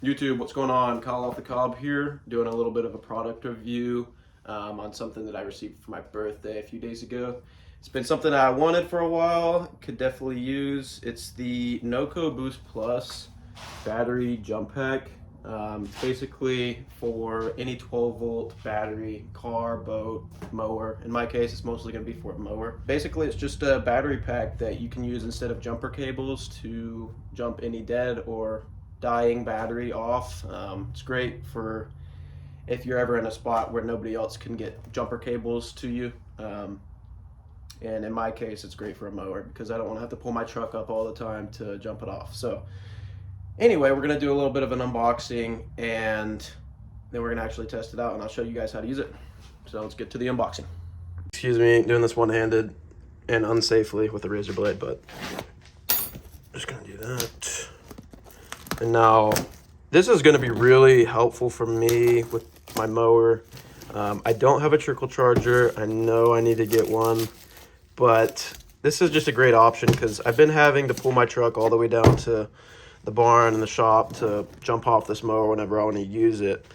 YouTube, what's going on? Kyle off the cob here, doing a little bit of a product review on something that I received for my birthday a few days ago. It's been something I wanted for a while, could definitely use. It's the NOCO Boost Plus battery jump pack. Basically for any 12 volt battery, car, boat, mower. In my case, it's mostly going to be for a mower. Basically, it's just a battery pack that you can use instead of jumper cables to jump any dead or dying battery off. It's great for if you're ever in a spot where nobody else can get jumper cables to you. And in my case, it's great for a mower because I don't want to have to pull my truck up all the time to jump it off. So anyway, we're gonna do a little bit of an unboxing and then we're gonna actually test it out and I'll show you guys how to use it. So let's get to the unboxing. Excuse me, doing this one-handed and unsafely with a razor blade, but just gonna do that. And now, this is gonna be really helpful for me with my mower. I don't have a trickle charger. I know I need to get one, but this is just a great option because I've been having to pull my truck all the way down to the barn and the shop to jump off this mower whenever I want to use it.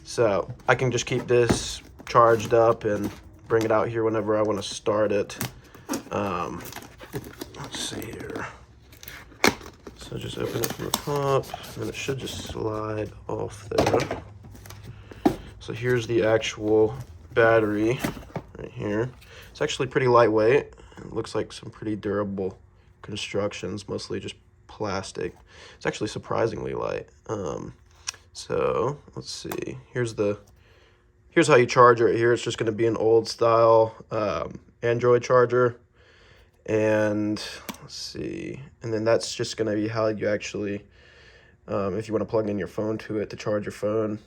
So I can just keep this charged up and bring it out here whenever I want to start it. Let's see here. So just open it from the top and it should just slide off there. So here's the actual battery right here. It's actually pretty lightweight. It looks like some pretty durable constructions, mostly just plastic. It's actually surprisingly light. So let's see. Here's how you charge it right here. It's just going to be an old style Android charger, and let's see. And then that's just going to be how you actually, if you want to plug in your phone to it to charge your phone.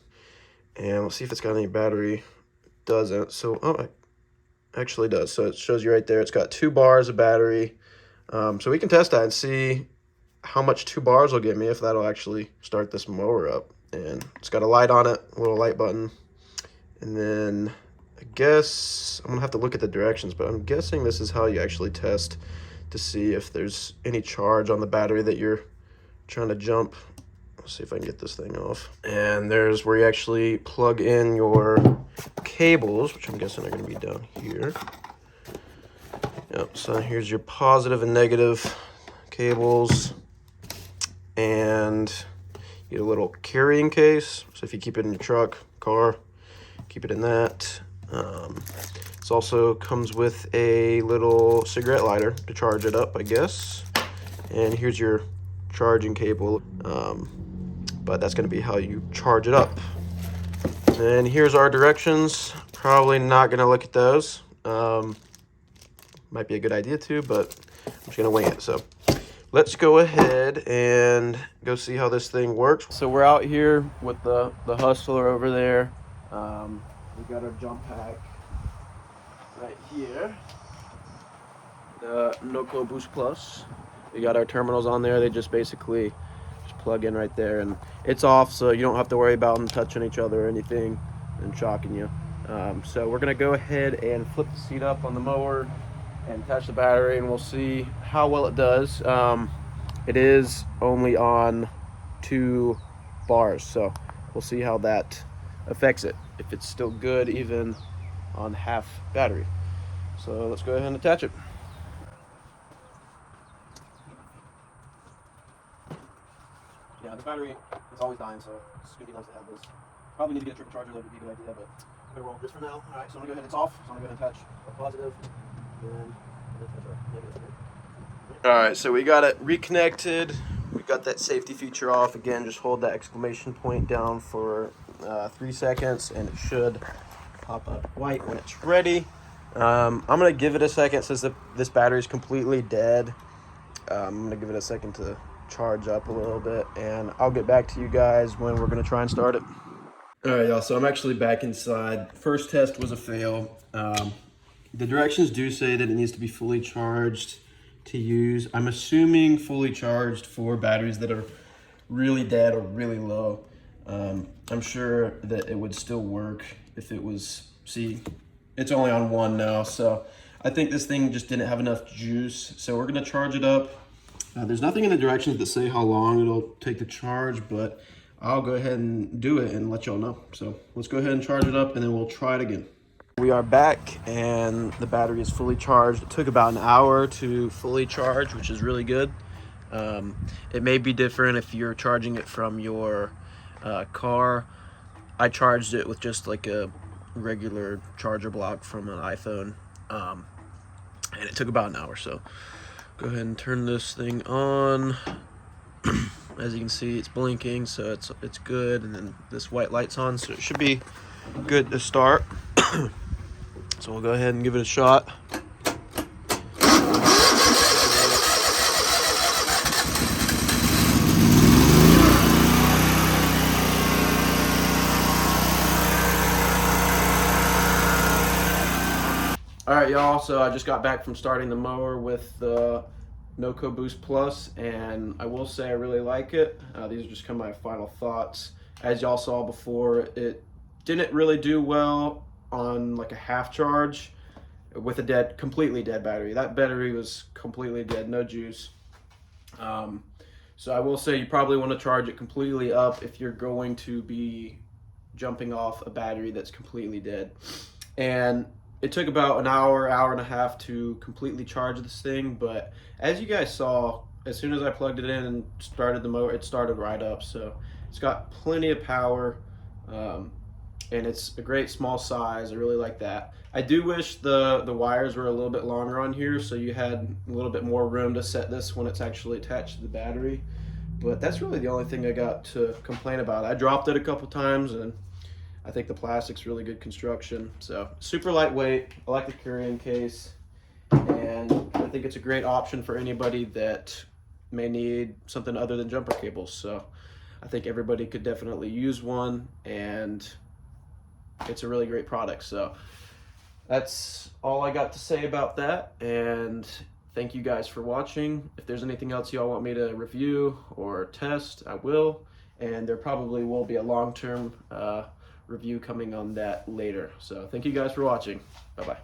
And let's see if it's got any battery. It doesn't. So it actually does. So it shows you right there. It's got 2 bars of battery. So we can test that and see how much 2 bars will get me, if that'll actually start this mower up. And it's got a light on it, a little light button. And then I guess I'm gonna have to look at the directions, but I'm guessing this is how you actually test to see if there's any charge on the battery that you're trying to jump. Let's see if I can get this thing off. And there's where you actually plug in your cables, which I'm guessing are gonna be down here. Yep, so here's your positive and negative cables. And you get a little carrying case. So if you keep it in your truck, car, keep it in that. This also comes with a little cigarette lighter to charge it up, I guess. And here's your charging cable. But that's going to be how you charge it up. And here's our directions. Probably not going to look at those. Might be a good idea to, but I'm just going to wing it. So let's go ahead and go see how this thing works. So we're out here with the Hustler over there. We got our jump pack right here. The NOCO Boost Plus. We got our terminals on there. They just basically just plug in right there, and it's off, so you don't have to worry about them touching each other or anything and shocking you. So we're gonna go ahead and flip the seat up on the mower and attach the battery, and we'll see how well it does. It is only on 2 bars, so we'll see how that affects it, if it's still good even on half battery. So let's go ahead and attach it. Yeah, the battery is always dying, so it's gonna be nice to have this. Probably need to get a trickle charger, that would be a good idea, but I'm gonna roll this for now. Alright, so I'm gonna go ahead, it's off, so I'm gonna go ahead and attach a positive. Alright, so we got it reconnected. We got that safety feature off. Again, just hold that exclamation point down for 3 seconds and it should pop up white when it's ready. I'm going to give it a second since this battery is completely dead. I'm going to give it a second to charge up a little bit, and I'll get back to you guys when we're going to try and start it. Alright, y'all, so I'm actually back inside. First test was a fail. The directions do say that it needs to be fully charged to use. I'm assuming fully charged for batteries that are really dead or really low. I'm sure that it would still work if it was, see, it's only on 1 now, so I think this thing just didn't have enough juice. So we're gonna charge it up There's nothing in the directions that say how long it'll take to charge, but I'll go ahead and do it and let y'all know. So let's go ahead and charge it up and then we'll try it again. We are back and the battery is fully charged. It took about an hour to fully charge, which is really good. It may be different if you're charging it from your car. I charged it with just like a regular charger block from an iPhone, and it took about an hour. So go ahead and turn this thing on. As you can see, it's blinking, so it's good, and then this white light's on, so it should be good to start. So we'll go ahead and give it a shot. All right, y'all, so I just got back from starting the mower with the NOCO Boost Plus, and I will say I really like it. These are just kind of my final thoughts. As y'all saw before, it didn't really do well on like a half charge with a completely dead battery. That battery was completely dead, no juice. So I will say you probably want to charge it completely up if you're going to be jumping off a battery that's completely dead. And it took about an hour, hour and a half to completely charge this thing, but as you guys saw, as soon as I plugged it in and started the motor, it started right up. So it's got plenty of power, and it's a great small size. I really like that. I do wish the wires were a little bit longer on here, so you had a little bit more room to set this when it's actually attached to the battery. But that's really the only thing I got to complain about. I dropped it a couple times, and I think the plastic's really good construction. So super lightweight. I like the carrying case, and I think it's a great option for anybody that may need something other than jumper cables. So I think everybody could definitely use one, and it's a really great product. So that's all I got to say about that, and thank you guys for watching. If there's anything else y'all want me to review or test, I will, and there probably will be a long-term review coming on that later. So thank you guys for watching. Bye-bye.